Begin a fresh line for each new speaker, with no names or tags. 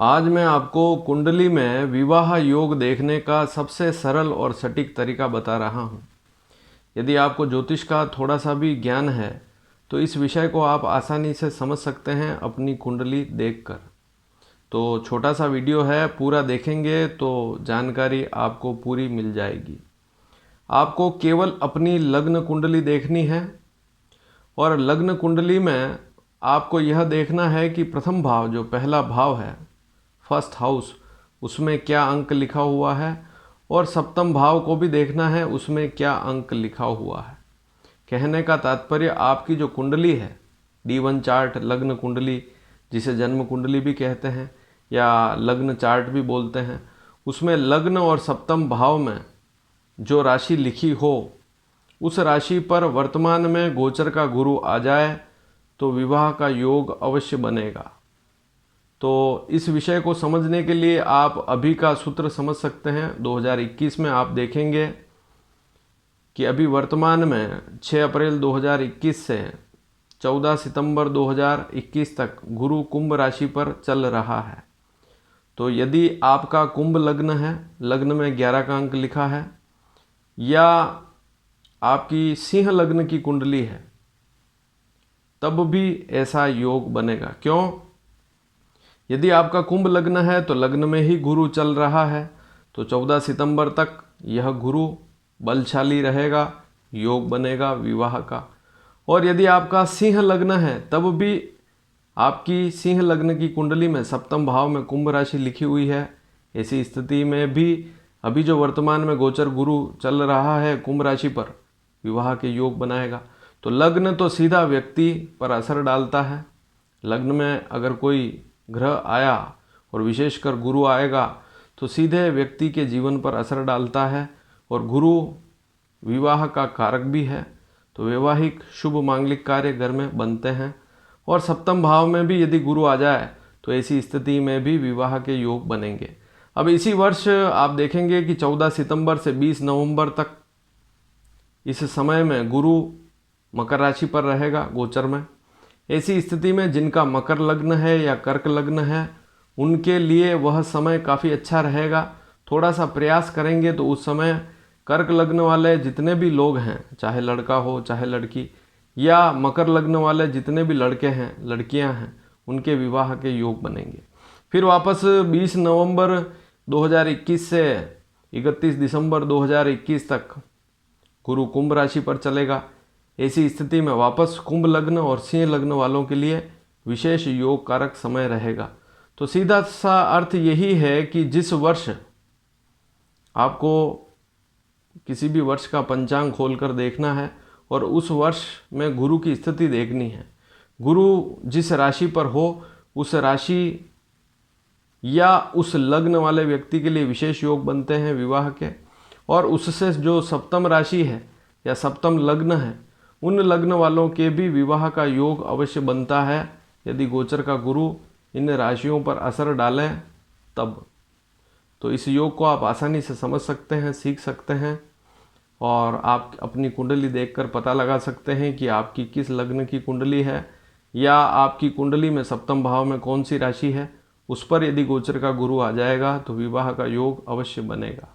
आज मैं आपको कुंडली में विवाह योग देखने का सबसे सरल और सटीक तरीका बता रहा हूँ। यदि आपको ज्योतिष का थोड़ा सा भी ज्ञान है तो इस विषय को आप आसानी से समझ सकते हैं अपनी कुंडली देखकर। तो छोटा सा वीडियो है, पूरा देखेंगे तो जानकारी आपको पूरी मिल जाएगी। आपको केवल अपनी लग्न कुंडली देखनी है और लग्न कुंडली में आपको यह देखना है कि प्रथम भाव, जो पहला भाव है, फर्स्ट हाउस, उसमें क्या अंक लिखा हुआ है और सप्तम भाव को भी देखना है, उसमें क्या अंक लिखा हुआ है। कहने का तात्पर्य, आपकी जो कुंडली है, D1 चार्ट, लग्न कुंडली जिसे जन्म कुंडली भी कहते हैं या लग्न चार्ट भी बोलते हैं, उसमें लग्न और सप्तम भाव में जो राशि लिखी हो उस राशि पर वर्तमान में गोचर का गुरु आ जाए तो विवाह का योग अवश्य बनेगा। तो इस विषय को समझने के लिए आप अभी का सूत्र समझ सकते हैं। 2021 में आप देखेंगे कि अभी वर्तमान में 6 अप्रैल 2021 से 14 सितंबर 2021 तक गुरु कुंभ राशि पर चल रहा है। तो यदि आपका कुंभ लग्न है, लग्न में 11 का अंक लिखा है, या आपकी सिंह लग्न की कुंडली है, तब भी ऐसा योग बनेगा। क्यों? यदि आपका कुंभ लग्न है तो लग्न में ही गुरु चल रहा है, तो 14 सितंबर तक यह गुरु बलशाली रहेगा, योग बनेगा विवाह का। और यदि आपका सिंह लग्न है तब भी आपकी सिंह लग्न की कुंडली में सप्तम भाव में कुंभ राशि लिखी हुई है, ऐसी स्थिति में भी अभी जो वर्तमान में गोचर गुरु चल रहा है कुंभ राशि पर, विवाह के योग बनाएगा। तो लग्न तो सीधा व्यक्ति पर असर डालता है। लग्न में अगर कोई ग्रह आया और विशेषकर गुरु आएगा तो सीधे व्यक्ति के जीवन पर असर डालता है, और गुरु विवाह का कारक भी है, तो वैवाहिक शुभ मांगलिक कार्य घर में बनते हैं। और सप्तम भाव में भी यदि गुरु आ जाए तो ऐसी स्थिति में भी विवाह के योग बनेंगे। अब इसी वर्ष आप देखेंगे कि 14 सितंबर से 20 नवंबर तक इस समय में गुरु मकर राशि पर रहेगा गोचर में। ऐसी स्थिति में जिनका मकर लग्न है या कर्क लग्न है, उनके लिए वह समय काफ़ी अच्छा रहेगा। थोड़ा सा प्रयास करेंगे तो उस समय कर्क लग्न वाले जितने भी लोग हैं, चाहे लड़का हो चाहे लड़की, या मकर लग्न वाले जितने भी लड़के हैं लड़कियां हैं, उनके विवाह के योग बनेंगे। फिर वापस 20 नवंबर 2021 से 31 दिसंबर 2021 तक गुरु कुंभ राशि पर चलेगा। ऐसी स्थिति में वापस कुंभ लग्न और सिंह लग्न वालों के लिए विशेष योग कारक समय रहेगा। तो सीधा सा अर्थ यही है कि जिस वर्ष आपको किसी भी वर्ष का पंचांग खोलकर देखना है और उस वर्ष में गुरु की स्थिति देखनी है। गुरु जिस राशि पर हो उस राशि या उस लग्न वाले व्यक्ति के लिए विशेष योग बनते हैं विवाह के, और उससे जो सप्तम राशि है या सप्तम लग्न है, उन लग्न वालों के भी विवाह का योग अवश्य बनता है यदि गोचर का गुरु इन राशियों पर असर डाले तब। तो इस योग को आप आसानी से समझ सकते हैं, सीख सकते हैं, और आप अपनी कुंडली देखकर पता लगा सकते हैं कि आपकी किस लग्न की कुंडली है, या आपकी कुंडली में सप्तम भाव में कौन सी राशि है। उस पर यदि गोचर का गुरु आ जाएगा तो विवाह का योग अवश्य बनेगा।